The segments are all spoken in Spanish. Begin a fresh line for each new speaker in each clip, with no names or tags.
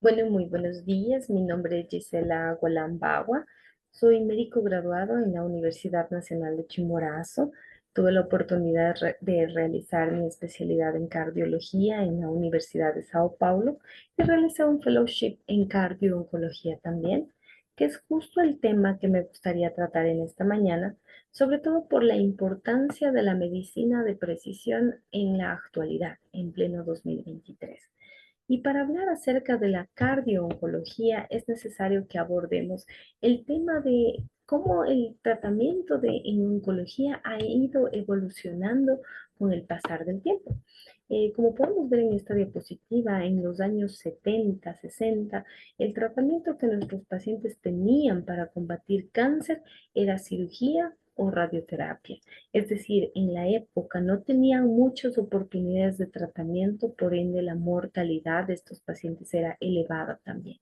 Bueno, muy buenos días. Mi nombre es Gisela Gualambagua. Soy médico graduado en la Universidad Nacional de Chimborazo. Tuve la oportunidad de realizar mi especialidad en cardiología en la Universidad de Sao Paulo y realicé un fellowship en cardio-oncología también, que es justo el tema que me gustaría tratar en esta mañana, sobre todo por la importancia de la medicina de precisión en la actualidad, en pleno 2023. Y para hablar acerca de la cardio-oncología es necesario que abordemos el tema de cómo el tratamiento en oncología ha ido evolucionando con el pasar del tiempo. Como podemos ver en esta diapositiva, en los años 70, 60, el tratamiento que nuestros pacientes tenían para combatir cáncer era cirugía o radioterapia. Es decir, en la época no tenían muchas oportunidades de tratamiento, por ende la mortalidad de estos pacientes era elevada también.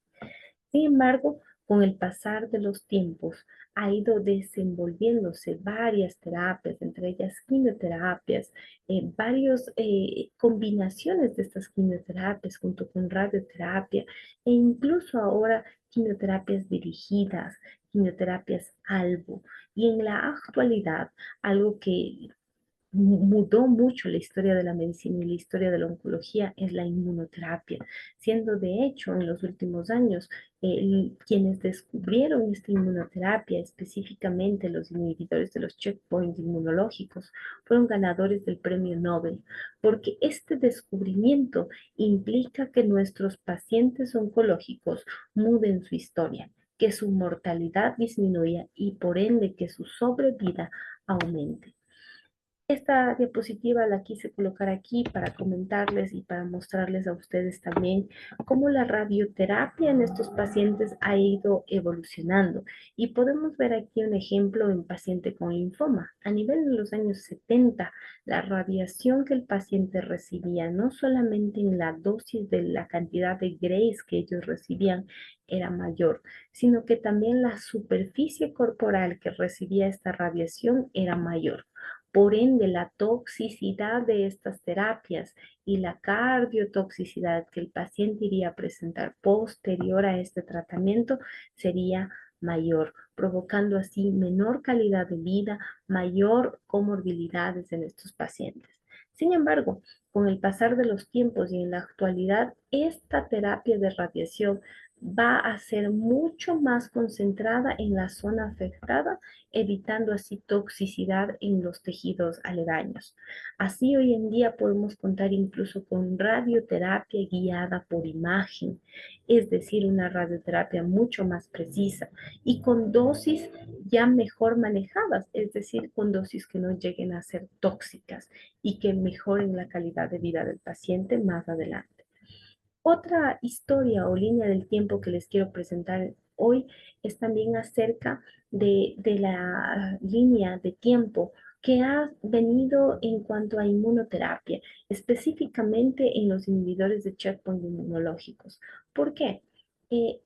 Sin embargo, con el pasar de los tiempos ha ido desenvolviéndose varias terapias, entre ellas quimioterapias, varias combinaciones de estas quimioterapias junto con radioterapia e incluso ahora quimioterapias dirigidas, quimioterapias albo. Y en la actualidad, algo que mudó mucho la historia de la medicina y la historia de la oncología es la inmunoterapia, siendo de hecho en los últimos años quienes descubrieron esta inmunoterapia, específicamente los inhibidores de los checkpoints inmunológicos, fueron ganadores del premio Nobel, porque este descubrimiento implica que nuestros pacientes oncológicos muden su historia, que su mortalidad disminuya y por ende que su sobrevida aumente. Esta diapositiva la quise colocar aquí para comentarles y para mostrarles a ustedes también cómo la radioterapia en estos pacientes ha ido evolucionando. Y podemos ver aquí un ejemplo en paciente con linfoma. A nivel de los años 70, la radiación que el paciente recibía, no solamente en la dosis de la cantidad de grays que ellos recibían, era mayor, sino que también la superficie corporal que recibía esta radiación era mayor. Por ende, la toxicidad de estas terapias y la cardiotoxicidad que el paciente iría a presentar posterior a este tratamiento sería mayor, provocando así menor calidad de vida, mayor comorbilidades en estos pacientes. Sin embargo, con el pasar de los tiempos y en la actualidad, esta terapia de radiación va a ser mucho más concentrada en la zona afectada, evitando así toxicidad en los tejidos aledaños. Así hoy en día podemos contar incluso con radioterapia guiada por imagen, es decir, una radioterapia mucho más precisa y con dosis ya mejor manejadas, es decir, con dosis que no lleguen a ser tóxicas y que mejoren la calidad de vida del paciente más adelante. Otra historia o línea del tiempo que les quiero presentar hoy es también acerca de la línea de tiempo que ha venido en cuanto a inmunoterapia, específicamente en los inhibidores de checkpoint inmunológicos. ¿Por qué?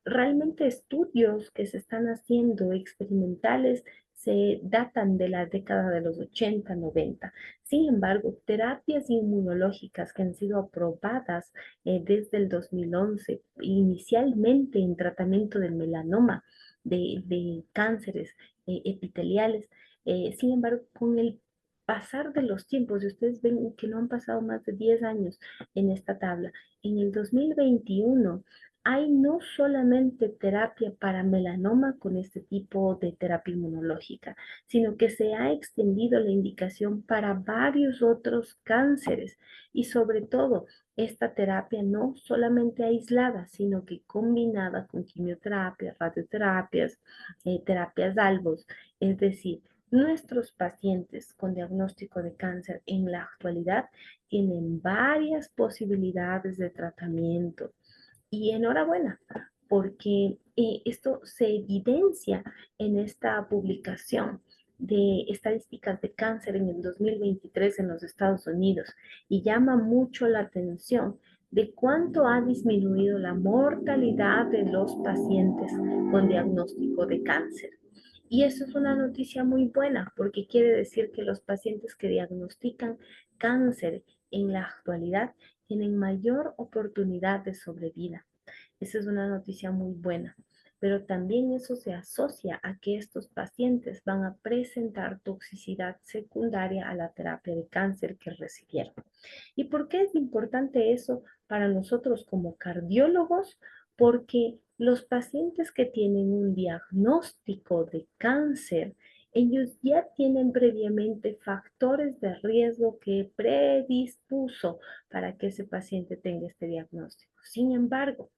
Realmente estudios que se están haciendo experimentales se datan de la década de los 80, 90. Sin embargo, terapias inmunológicas que han sido aprobadas desde el 2011, inicialmente en tratamiento del melanoma, de cánceres epiteliales. Sin embargo, con el pasar de los tiempos, y ustedes ven que no han pasado más de 10 años en esta tabla, en el 2021 hay no solamente terapia para melanoma con este tipo de terapia inmunológica, sino que se ha extendido la indicación para varios otros cánceres y sobre todo esta terapia no solamente aislada, sino que combinada con quimioterapia, radioterapias, terapias albos, es decir, nuestros pacientes con diagnóstico de cáncer en la actualidad tienen varias posibilidades de tratamiento. Y enhorabuena, porque esto se evidencia en esta publicación de estadísticas de cáncer en el 2023 en los Estados Unidos y llama mucho la atención de cuánto ha disminuido la mortalidad de los pacientes con diagnóstico de cáncer. Y eso es una noticia muy buena porque quiere decir que los pacientes que diagnostican cáncer en la actualidad tienen mayor oportunidad de sobrevida. Esa es una noticia muy buena, pero también eso se asocia a que estos pacientes van a presentar toxicidad secundaria a la terapia de cáncer que recibieron. ¿Y por qué es importante eso para nosotros como cardiólogos? Porque los pacientes que tienen un diagnóstico de cáncer, ellos ya tienen previamente factores de riesgo que predispuso para que ese paciente tenga este diagnóstico. Sin embargo,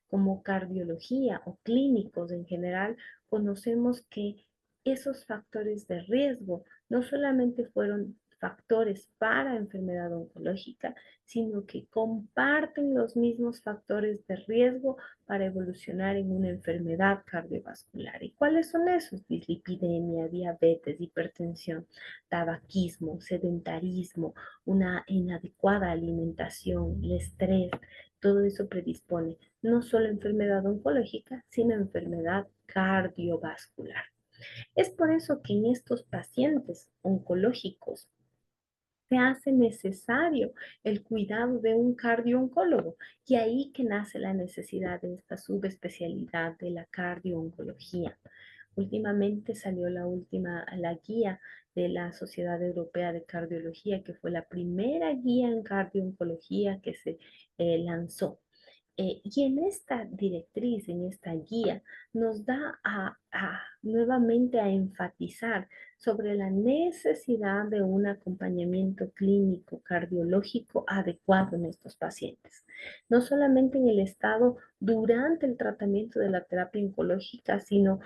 como cardiología o clínicos en general, conocemos que esos factores de riesgo no solamente fueron factores para enfermedad oncológica, sino que comparten los mismos factores de riesgo para evolucionar en una enfermedad cardiovascular. ¿Y cuáles son esos? Dislipidemia, diabetes, hipertensión, tabaquismo, sedentarismo, una inadecuada alimentación, el estrés, todo eso predispone no solo a enfermedad oncológica, sino a enfermedad cardiovascular. Es por eso que en estos pacientes oncológicos se hace necesario el cuidado de un cardiooncólogo y ahí que nace la necesidad de esta subespecialidad de la cardiooncología. Últimamente salió la guía de la Sociedad Europea de Cardiología, que fue la primera guía en cardiooncología que se lanzó. Y en esta directriz, en esta guía, nos da nuevamente a enfatizar sobre la necesidad de un acompañamiento clínico cardiológico adecuado en estos pacientes. No solamente en el estado durante el tratamiento de la terapia oncológica, sino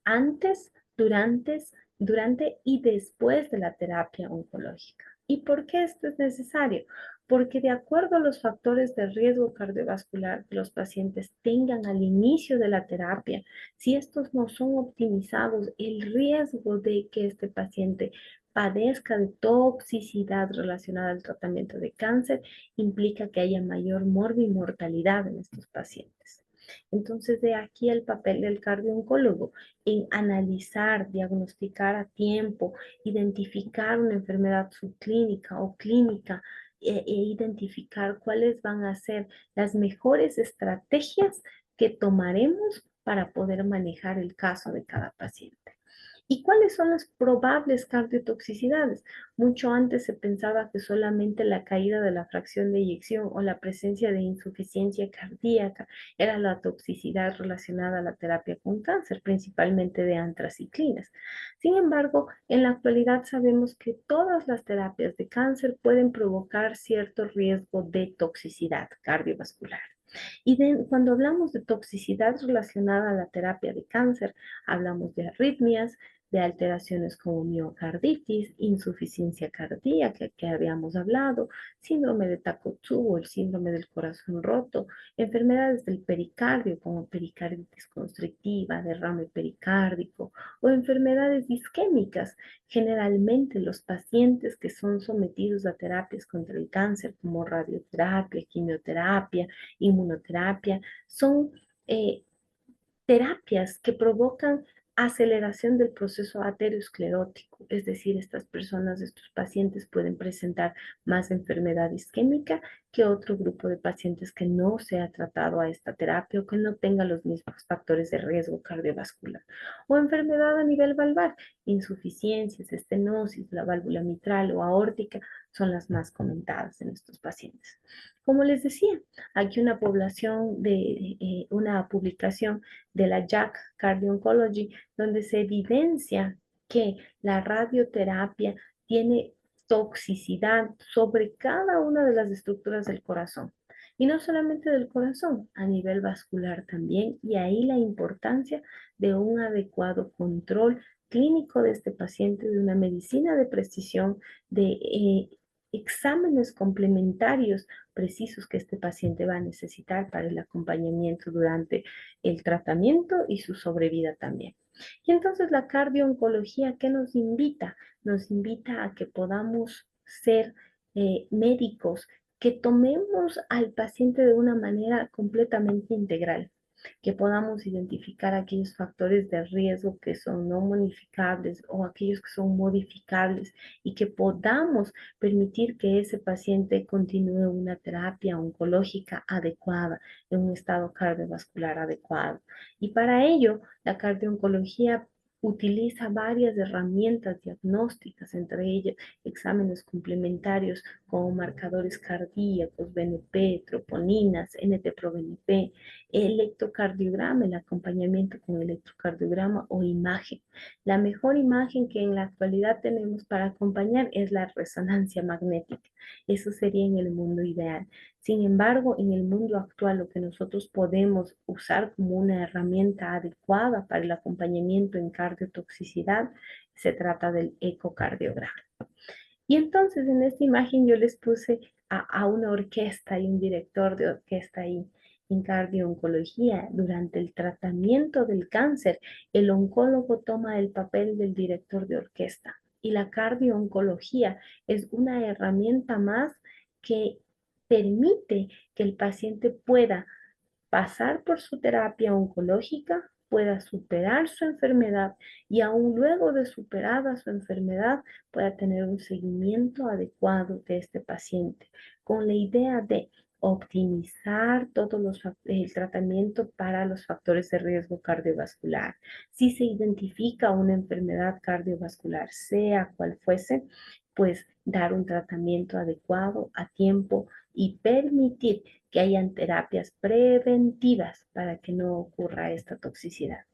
antes, durante y después de la terapia oncológica. ¿Y por qué esto es necesario? Porque de acuerdo a los factores de riesgo cardiovascular que los pacientes tengan al inicio de la terapia, si estos no son optimizados, el riesgo de que este paciente padezca de toxicidad relacionada al tratamiento de cáncer implica que haya mayor morbimortalidad en estos pacientes. Entonces, de aquí el papel del cardiooncólogo en analizar, diagnosticar a tiempo, identificar una enfermedad subclínica o clínica identificar cuáles van a ser las mejores estrategias que tomaremos para poder manejar el caso de cada paciente. ¿Y cuáles son las probables cardiotoxicidades? Mucho antes se pensaba que solamente la caída de la fracción de eyección o la presencia de insuficiencia cardíaca era la toxicidad relacionada a la terapia con cáncer, principalmente de antraciclinas. Sin embargo, en la actualidad sabemos que todas las terapias de cáncer pueden provocar cierto riesgo de toxicidad cardiovascular. Cuando hablamos de toxicidad relacionada a la terapia de cáncer, hablamos de arritmias, de alteraciones como miocarditis, insuficiencia cardíaca que habíamos hablado, síndrome de Takotsubo, el síndrome del corazón roto, enfermedades del pericardio como pericarditis constrictiva, derrame pericárdico o enfermedades isquémicas. Generalmente los pacientes que son sometidos a terapias contra el cáncer como radioterapia, quimioterapia, inmunoterapia, son eh, terapias que provocan aceleración del proceso aterosclerótico, es decir, estas personas, estos pacientes pueden presentar más enfermedad isquémica que otro grupo de pacientes que no se ha tratado a esta terapia o que no tenga los mismos factores de riesgo cardiovascular. O enfermedad a nivel valvar, insuficiencias, estenosis, la válvula mitral o aórtica son las más comentadas en estos pacientes. Como les decía, aquí una publicación de la JACC Cardio Oncology, donde se evidencia que la radioterapia tiene toxicidad sobre cada una de las estructuras del corazón. Y no solamente del corazón, a nivel vascular también, y ahí la importancia de un adecuado control clínico de este paciente, de una medicina de precisión, de exámenes complementarios precisos que este paciente va a necesitar para el acompañamiento durante el tratamiento y su sobrevida también. Y entonces la cardiooncología, ¿qué nos invita? Nos invita a que podamos ser médicos, que tomemos al paciente de una manera completamente integral. que podamos identificar aquellos factores de riesgo que son no modificables o aquellos que son modificables y que podamos permitir que ese paciente continúe una terapia oncológica adecuada en un estado cardiovascular adecuado. Y para ello, la cardiooncología utiliza varias herramientas diagnósticas, entre ellas exámenes complementarios como marcadores cardíacos, BNP, troponinas, NT-proBNP, electrocardiograma, el acompañamiento con electrocardiograma o imagen. La mejor imagen que en la actualidad tenemos para acompañar es la resonancia magnética. Eso sería en el mundo ideal. Sin embargo, en el mundo actual, lo que nosotros podemos usar como una herramienta adecuada para el acompañamiento en cardiotoxicidad se trata del ecocardiograma. Y entonces en esta imagen yo les puse a una orquesta y un director de orquesta ahí en cardio-oncología. Durante el tratamiento del cáncer, el oncólogo toma el papel del director de orquesta y la cardio-oncología es una herramienta más que permite que el paciente pueda pasar por su terapia oncológica, pueda superar su enfermedad y aún luego de superada su enfermedad pueda tener un seguimiento adecuado de este paciente con la idea de optimizar el tratamiento para los factores de riesgo cardiovascular. Si se identifica una enfermedad cardiovascular, sea cual fuese, pues dar un tratamiento adecuado a tiempo y permitir que hayan terapias preventivas para que no ocurra esta toxicidad.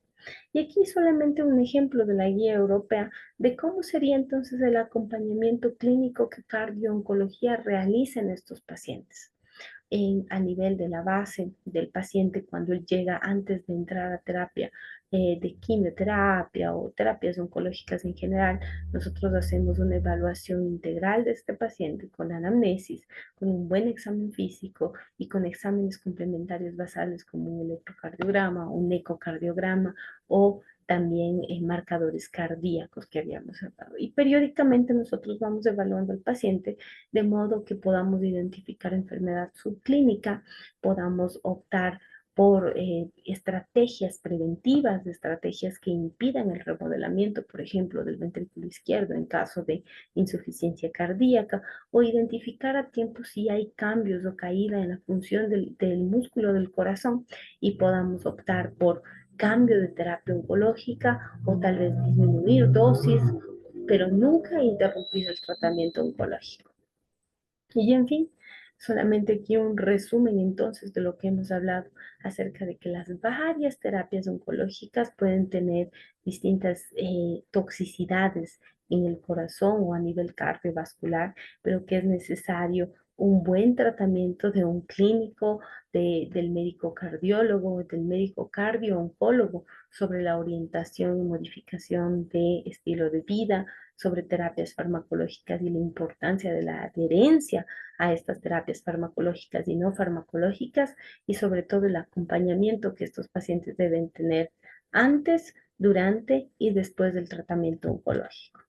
Y aquí solamente un ejemplo de la guía europea de cómo sería entonces el acompañamiento clínico que cardio-oncología realiza en estos pacientes a nivel de la base del paciente cuando él llega antes de entrar a terapia de quimioterapia o terapias oncológicas en general. Nosotros hacemos una evaluación integral de este paciente con anamnesis, con un buen examen físico y con exámenes complementarios basales como un electrocardiograma, un ecocardiograma o también marcadores cardíacos que habíamos hablado. Y periódicamente nosotros vamos evaluando al paciente de modo que podamos identificar enfermedad subclínica, podamos optar por estrategias preventivas, estrategias que impidan el remodelamiento, por ejemplo, del ventrículo izquierdo en caso de insuficiencia cardíaca, o identificar a tiempo si hay cambios o caída en la función del músculo del corazón y podamos optar por cambio de terapia oncológica o tal vez disminuir dosis, pero nunca interrumpir el tratamiento oncológico. Y en fin, solamente aquí un resumen entonces de lo que hemos hablado acerca de que las varias terapias oncológicas pueden tener distintas toxicidades en el corazón o a nivel cardiovascular, pero que es necesario un buen tratamiento de un clínico, del médico cardiólogo, del médico cardio-oncólogo sobre la orientación y modificación de estilo de vida, sobre terapias farmacológicas y la importancia de la adherencia a estas terapias farmacológicas y no farmacológicas y sobre todo el acompañamiento que estos pacientes deben tener antes, durante y después del tratamiento oncológico.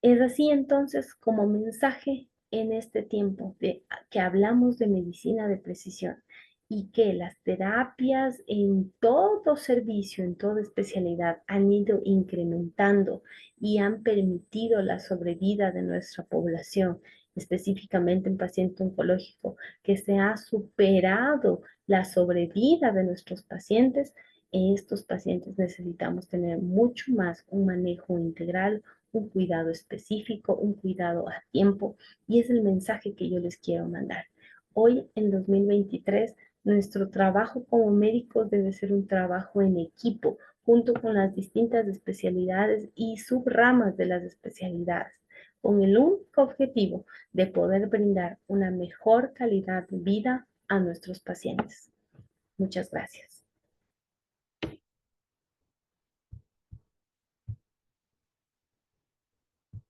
Es así entonces como mensaje en este tiempo de que hablamos de medicina de precisión y que las terapias en todo servicio, en toda especialidad, han ido incrementando y han permitido la sobrevida de nuestra población, específicamente en paciente oncológico, que se ha superado la sobrevida de nuestros pacientes. En estos pacientes necesitamos tener mucho más un manejo integral, un cuidado específico, un cuidado a tiempo, y es el mensaje que yo les quiero mandar. Hoy, en 2023, nuestro trabajo como médicos debe ser un trabajo en equipo, junto con las distintas especialidades y subramas de las especialidades, con el único objetivo de poder brindar una mejor calidad de vida a nuestros pacientes. Muchas gracias.